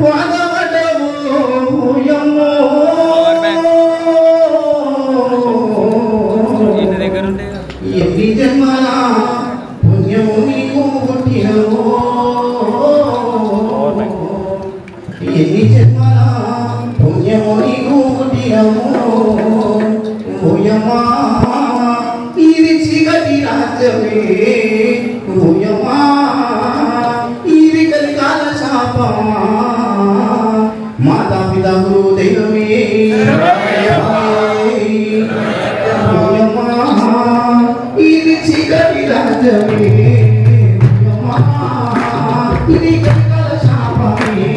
బాధపడ్డవు యమ్మో. ఎన్ని జన్మల పుణ్యము నీకు పుట్టినవో ఎన్ని జన్మల పుణ్యము నీకు పుట్టినవో ఓయమ్మా ఇది చీకటి రాజ్యమే ఓయమ్మా ఇది కలికాల శాపమా మాతాపిత గురు దైవమే ఓయమ్మా ఇది చీకటి రాజ్యమే ఓయమ్మా ఇది కలికాల శాపమే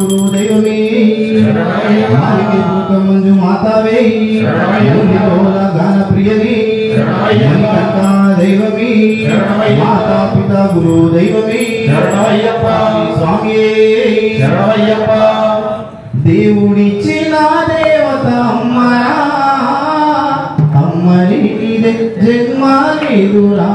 గురు దైవమే మాలికి భూత మంజు మాతావే గోల గాన ప్రియమే మణికంఠ దైవమే మాతా పిత గురు దైవమే స్వామియే దేవుడిచ్చిన దేవత అమ్మరా అమ్మని జన్మ లేదురా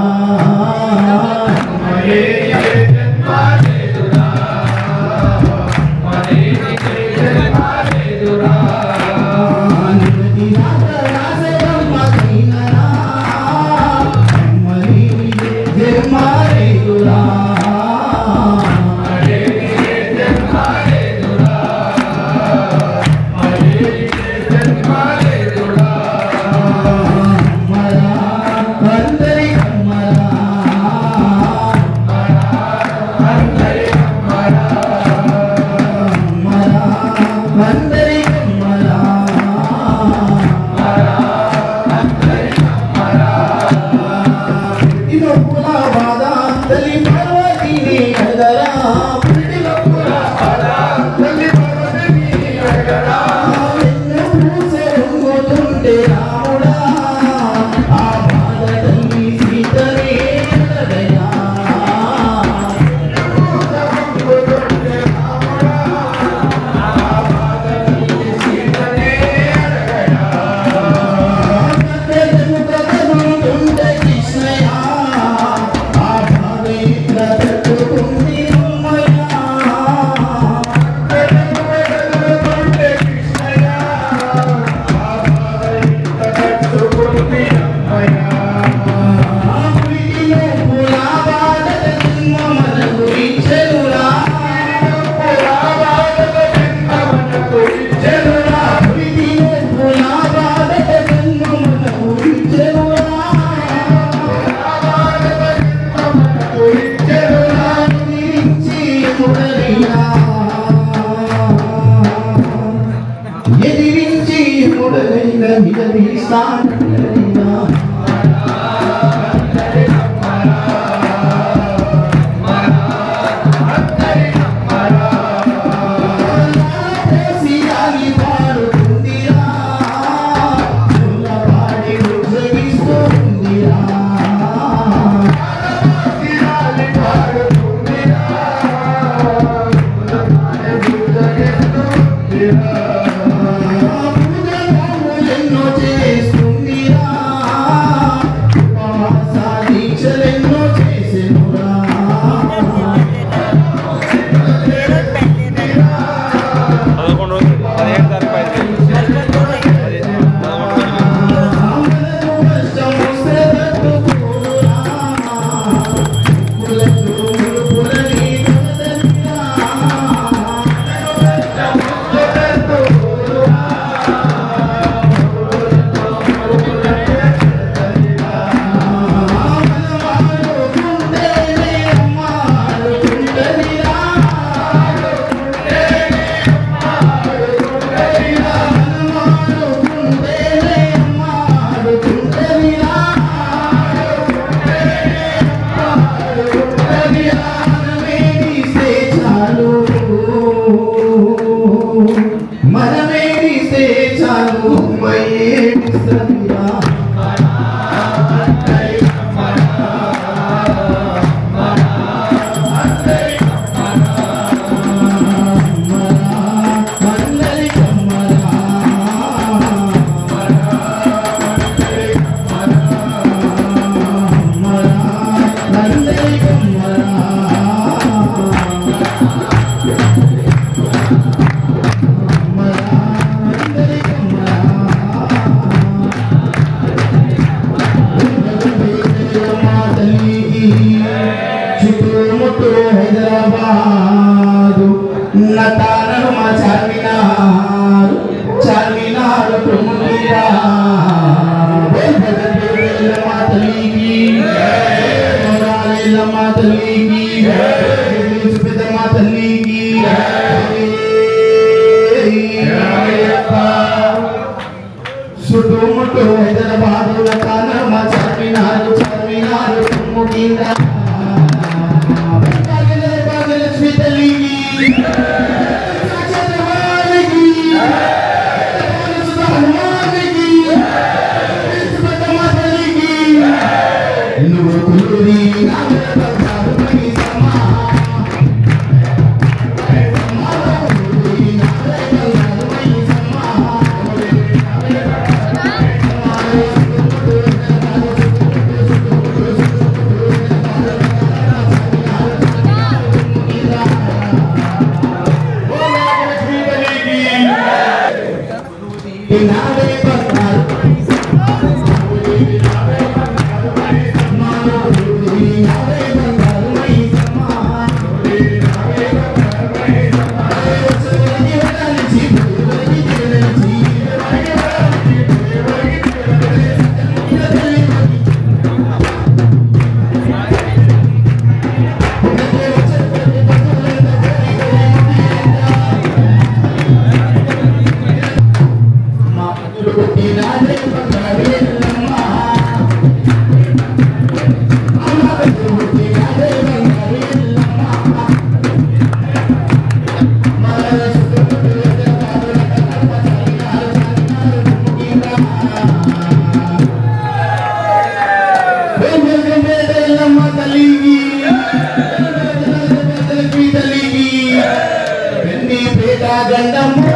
పేట గండము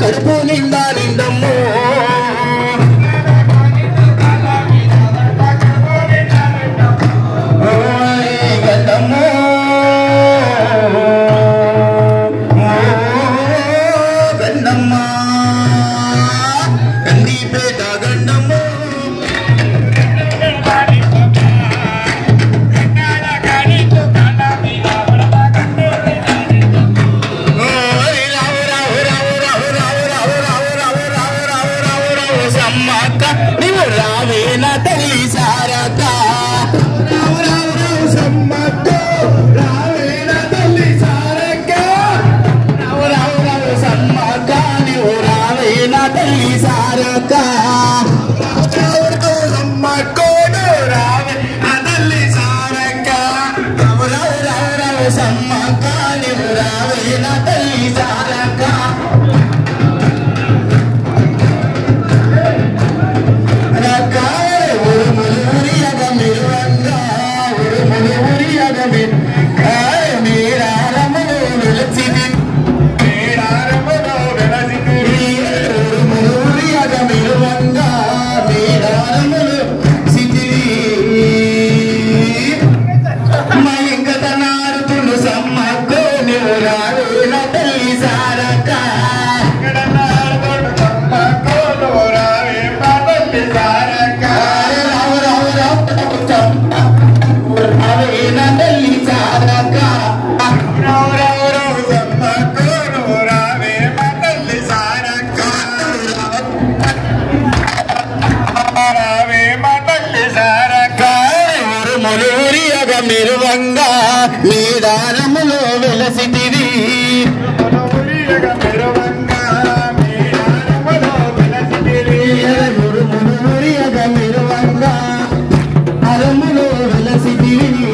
కడుపు నిండా నిండమ్మో గండమ్మో గండమ్మ కందిపేట గండమ్మో నీవు రావేన తల్లి సారక రావు రావు రావు సమ్మక్క రావేన తల్లి సారక రావు రావు రావు సమ్మక్క నీవు రావేన తల్లి సారక సమ్మక్క రావేన తల్లి సారక రావు రావు రావు రావు సమ్మక్క నీవు రావేన తల్లి సారక మెరువంగా మేడారములో వెలసిటివి మెరువంగా అరములో వెలసిటివి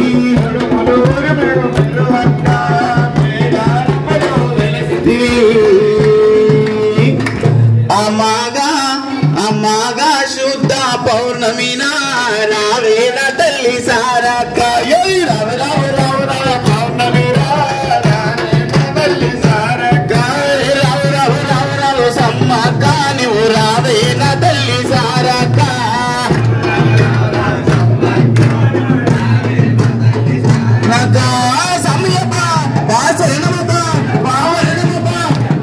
అమ్మగా అమ్మగా శుద్ధ పౌర్ణమినా రావేన తల్లి సారక్క రావు రావు రావు రావు పౌర్ణమి తల్లి సారక్క రావు రావు రావు రావు సమ్మక్క నువ్వు రావేన తల్లి సారక్క నక సమయప వాసనమప పావనమప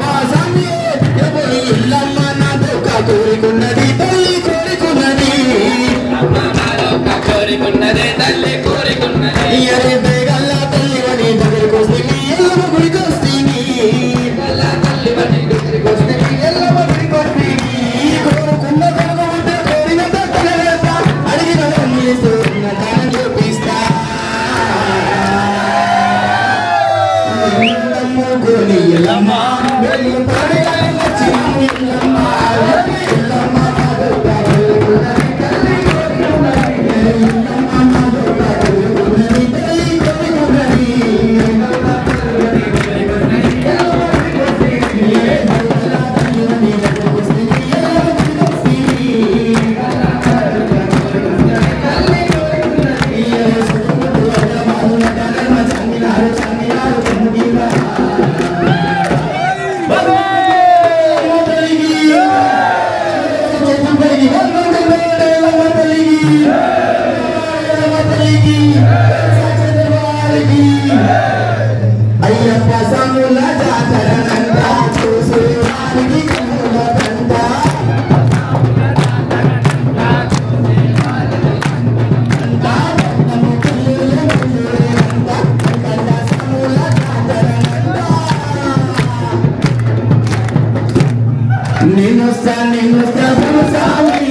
వాసమ్యే ఎవరు ఇల్లమ్మ నాకు కోరికున్నది తల్లి కోరికున్నది కోరికున్నదే తల్లి కోరికున్నది నిన్ను ప్రభు స్వామి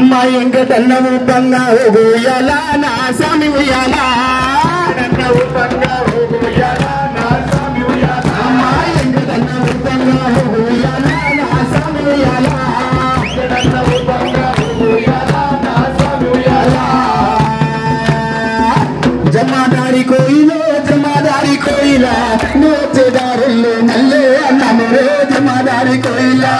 మా ఎంకటన్నము పంగా ఊయాలా నా స్వామి ఉయ్యాలా పంగా ఊయాలా నా స్వామి ఉయ్యాలా మా ఎంకటన్నము పంగా ఊయాలా నా స్వామి ఉయ్యాలా పంగా ఊయాలా నా స్వామి ఉయ్యాలా జమాదారి కోయిలా నోచేదారుల్లో నల్లే అన్నము రే జమాదారి కోయిలా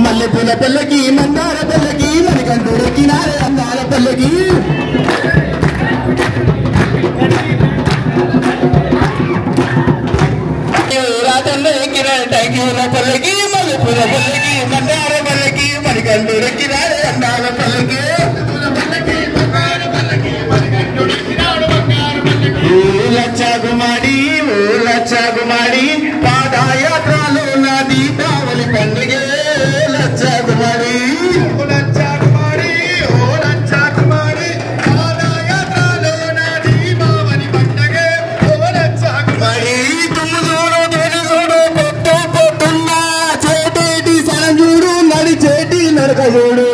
మల్లెపూల పల్లకి మందార పల్లకి మణికంఠుడికి నారే అందాల పల్లకి టంకీల పల్లకి మల్లెపూల పల్లకి మందార పల్లకి మణికంఠుడికి నారే అందాల పల్లకి లచ్చకుమారి పాదయాత్రలో నా దీపావళి పండుగ లచ్చకుమారి పాదయాత్రలో నా దీపావళి పండుగ లచ్చకుమారి తుమ్ముదూరు తెలుసుడు పొట్టు పొట్టున్న చేటేటి సనజూడు నడిచేటి నడక చూడు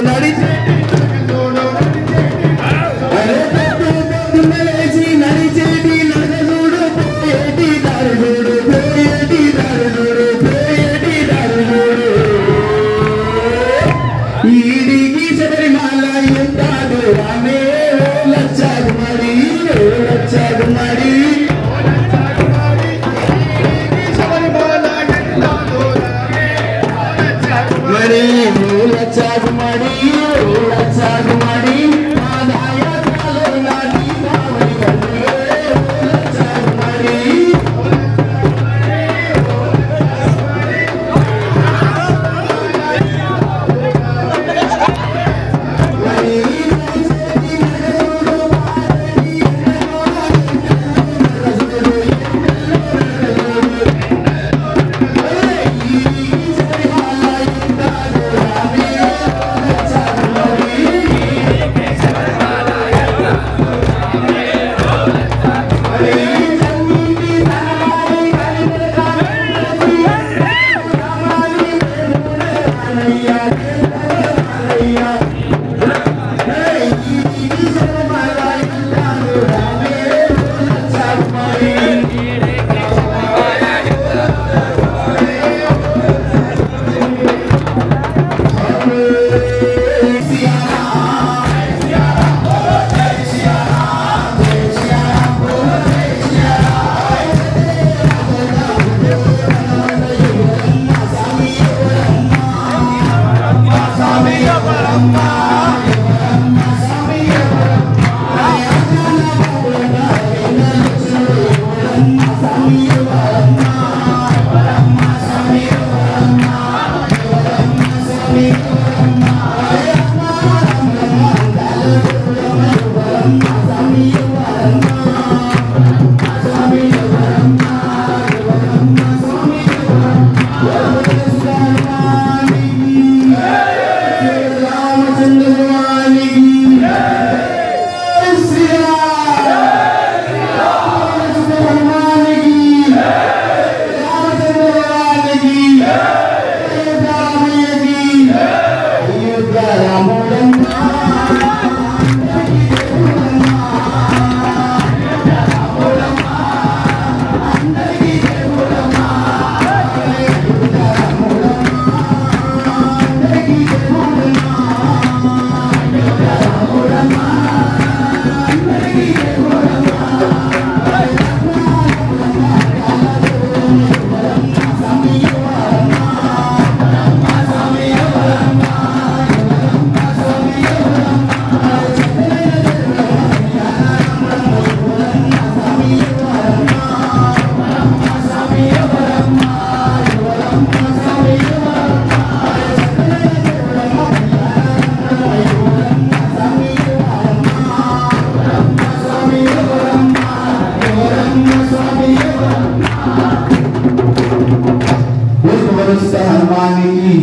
హనుమానికి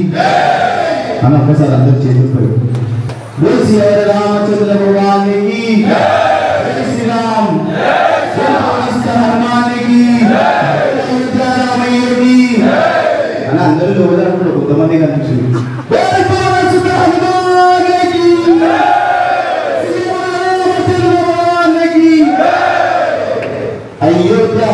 అని ఒక్కసారి అందరు చేతులు పోయి రామచంద్ర భగవానికి శ్రీరామ్ హనుమానికి రామయ్యకి అని అందరూ లోపల కొంతమంది కనిపించింది అయోధ్య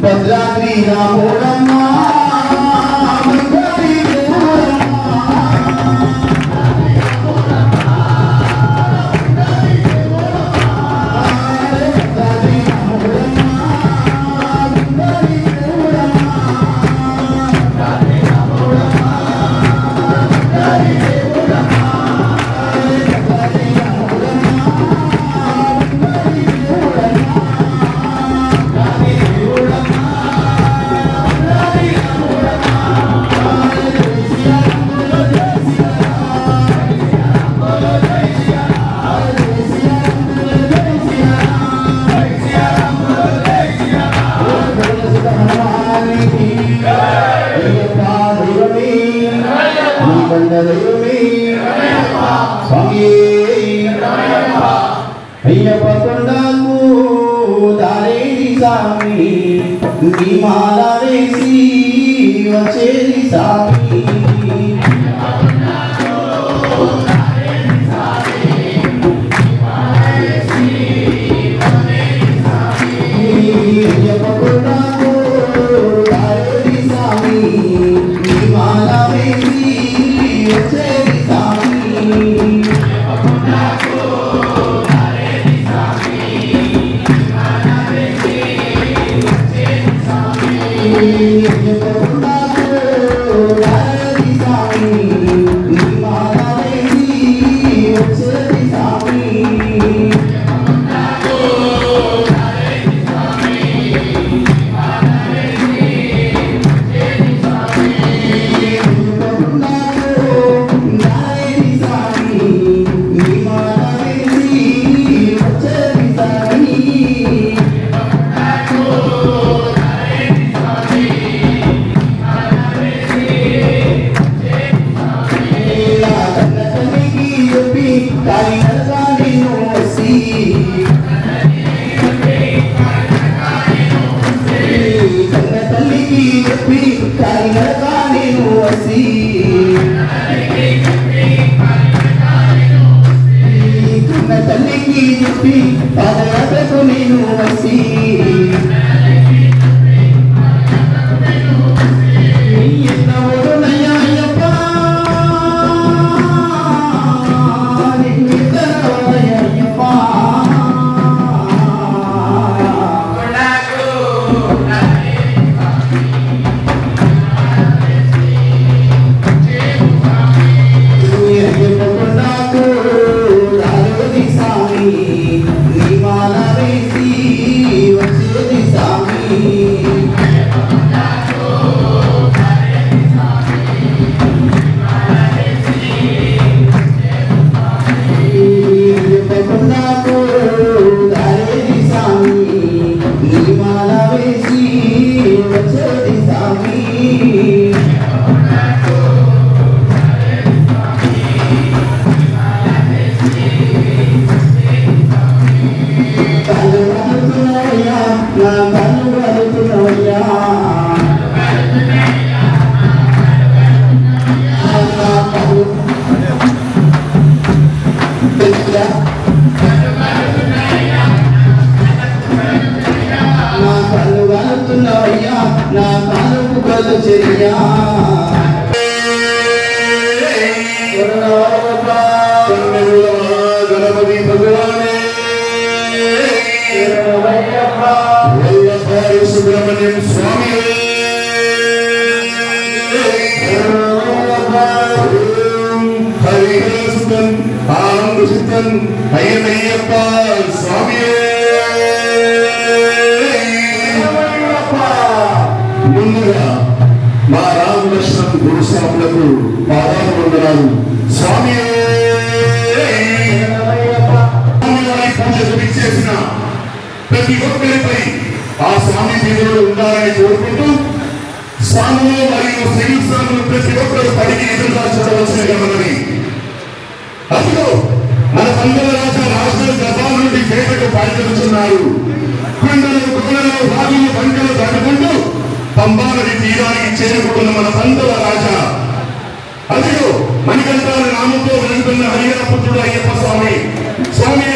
భద్రాద్రి రాముడమ్మా అయ్యప్ప కొండకు దారేది సామి నీ మాల వేసి వచ్చేది సామి అయ్యప్ప కొండకు దారేది సామి నీ మాల వేసి వచ్చేది సామి నీ మాల వేసి వచ్చేది గలుతున్నవయ్యా నా కళ్ళు గలుతున్నవయ్యా నా కళ్ళు గలుతున్నవయ్యా నా కాలుకు కళ్ళు చెయ్యా గణపతి భగవానే సుబ్రహ్మణ్యం స్వామి హరిహరసుతన్ ఆనందచిత్తన్ అయ్యప్ప స్వామి ముందుగా మా రామలక్ష్మణ గురుస్వాములకు పాదాలు వందనాలు స్వామి పూజలు ఇచ్చేసిన ప్రతి ఒక్కరిపై ఆ స్వామి దీవులు ఉండాలని కోరుకుంటూ స్వాములు మరియు శ్రీ స్వాములు ప్రతి ఒక్కరు పడికి ఎదురుగా చూడవలసిన గమనని అందులో మన పండుగ రాజా రాష్ట్ర గర్భాల నుండి పేటకు పాల్గొనుతున్నారు కొండలు కొనలు వాగులు బంకలు దాటుకుంటూ పంబా నది తీరానికి చేరుకుంటున్న మన పండుగ రాజా అందులో మణికంఠాల నామంతో వెలుగుతున్న హరిహర పుత్రుడు అయ్యప్ప స్వామి స్వామి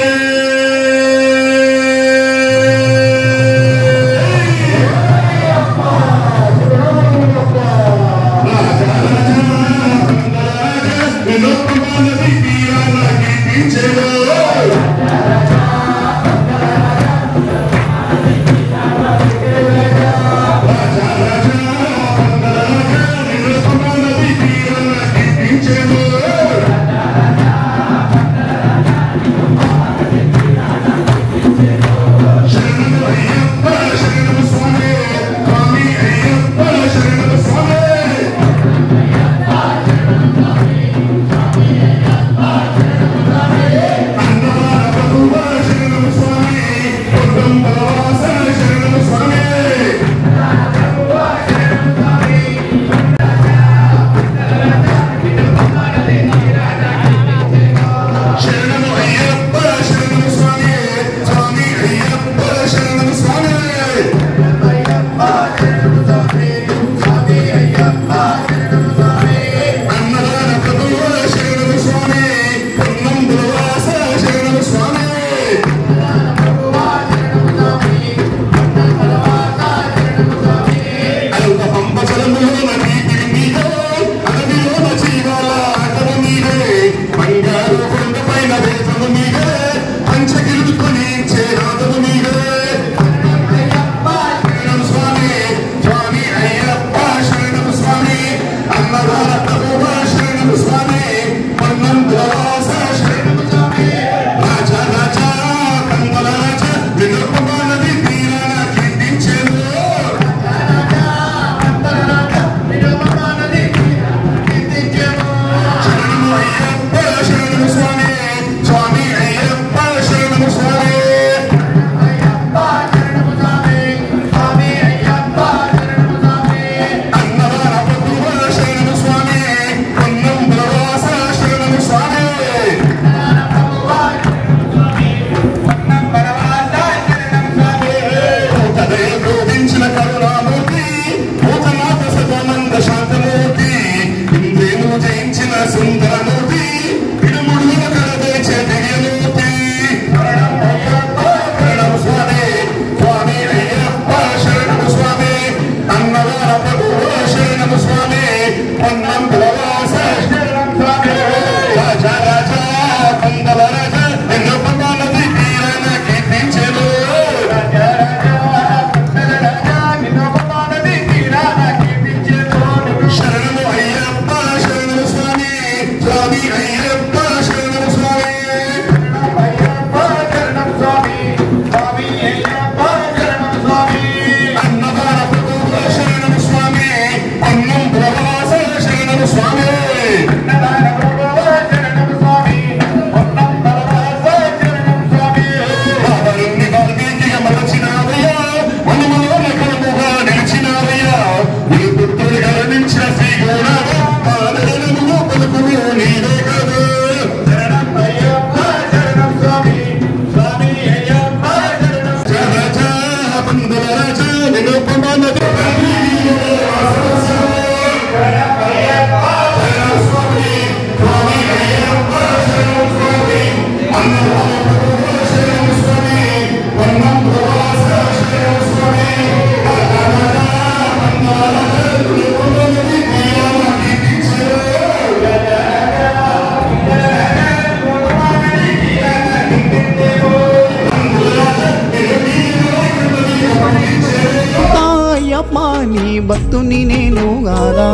నీ భక్తుని నేను గాదా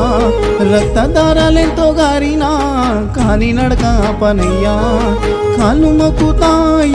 రక్తధారాలెంతో గారినా కాలి నడక పనయ్యా కాళ్ళు మొక్కుతాయి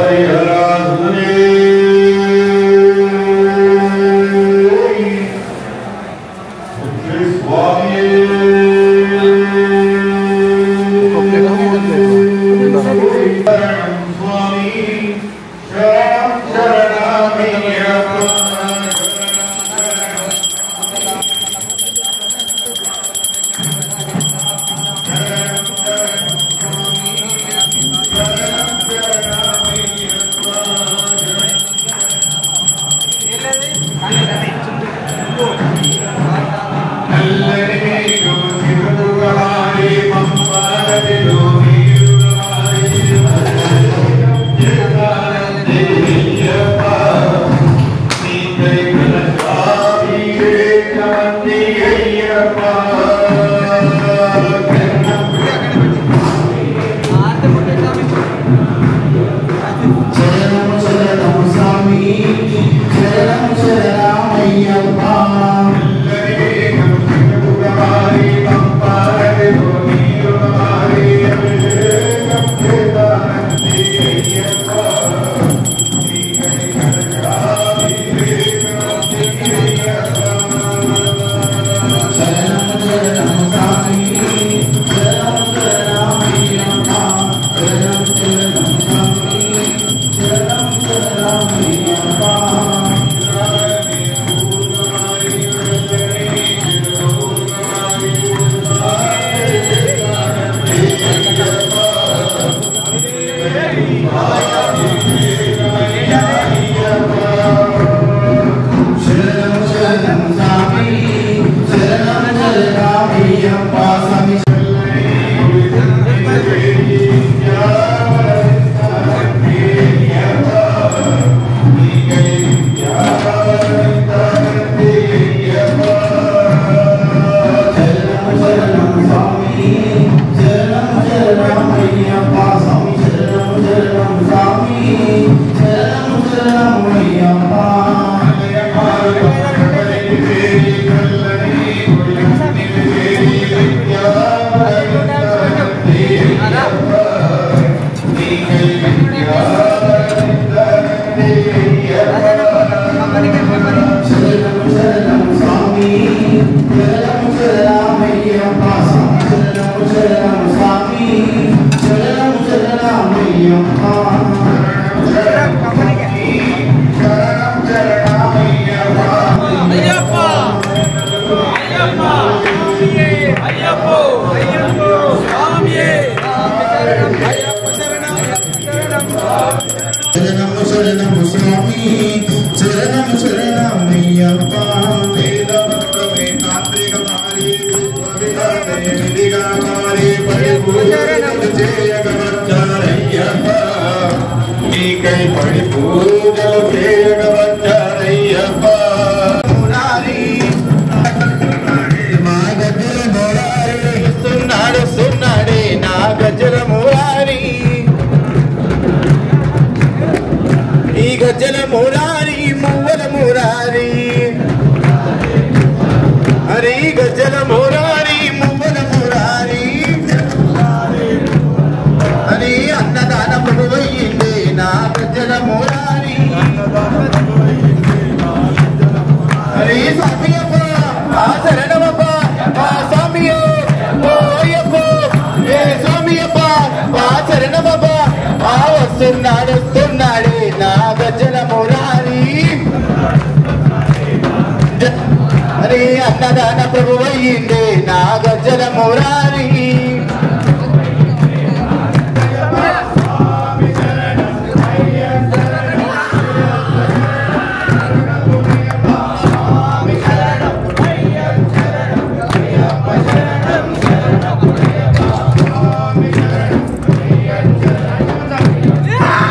అన్నదాన ప్రభు అయ్యిందే నా గజల మురారి Yeah!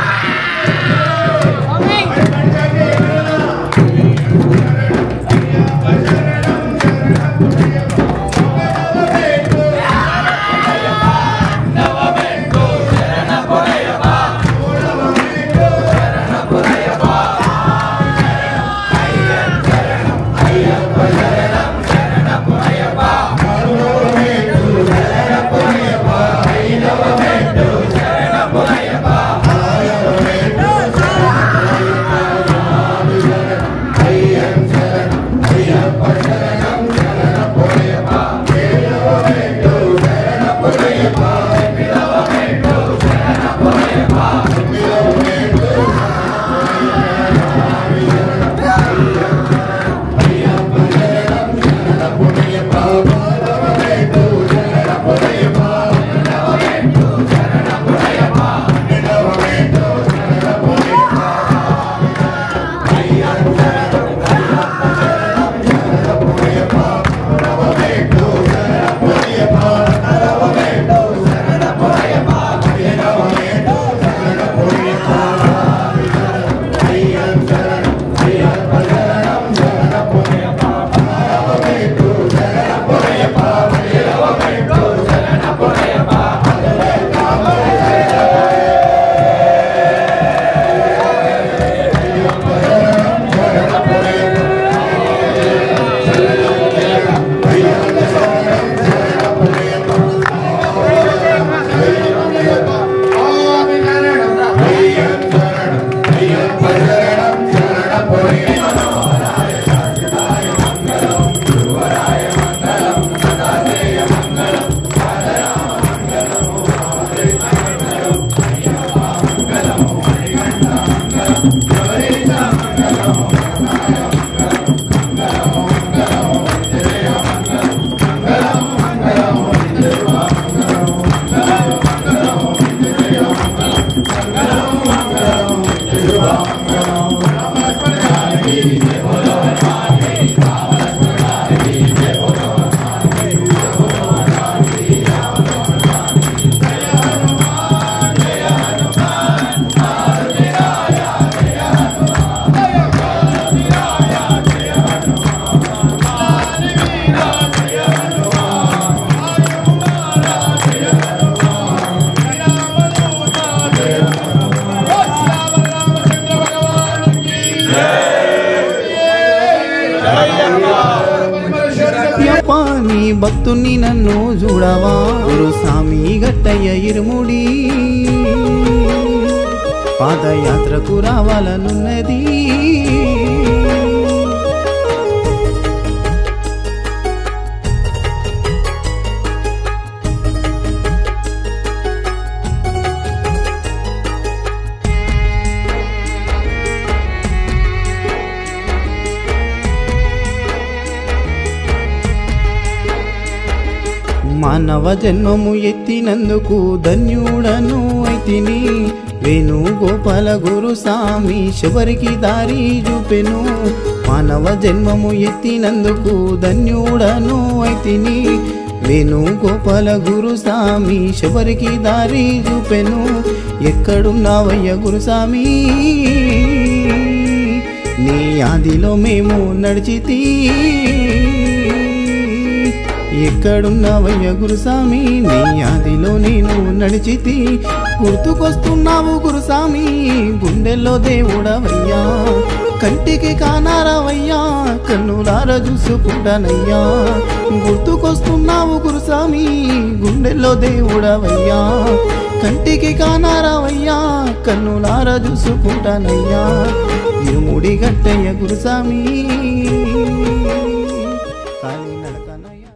భక్తుని నన్ను చూడవా గురుస్వామి గట్టయ్య ఇరుముడి పాదయాత్రకు రావాలనున్నది మానవ జన్మము ఎత్తినందుకు ధన్యుడను అయితిని వేణుగోపాల గురుస్వామి శబరికి దారి చూపెను మానవ జన్మము ఎత్తినందుకు ధన్యుడను అయితిని వేణుగోపాల గురుస్వామి శబరికి దారి చూపెను ఎక్కడున్నావయ్య గురుస్వామి నీ ఆదిలో మేము నడిచితి ఎక్కడున్నావయ్య గురుస్వామి నీ ఆదిలో నేను నడిచితి గుర్తుకొస్తున్నావు గురుస్వామి గుండెల్లో దేవుడవయ్యా కంటికి కానారావయ్యా కన్నులార చూసుకుంటానయ్యా గుర్తుకొస్తున్నావు గురుస్వామి గుండెల్లో దేవుడవయ్యా కంటికి కానారావయ్యా కన్నులార చూసుకుంటానయ్యా ఇరుముడి గట్టయ్య గురుస్వామి కాలి నడకనయ్యా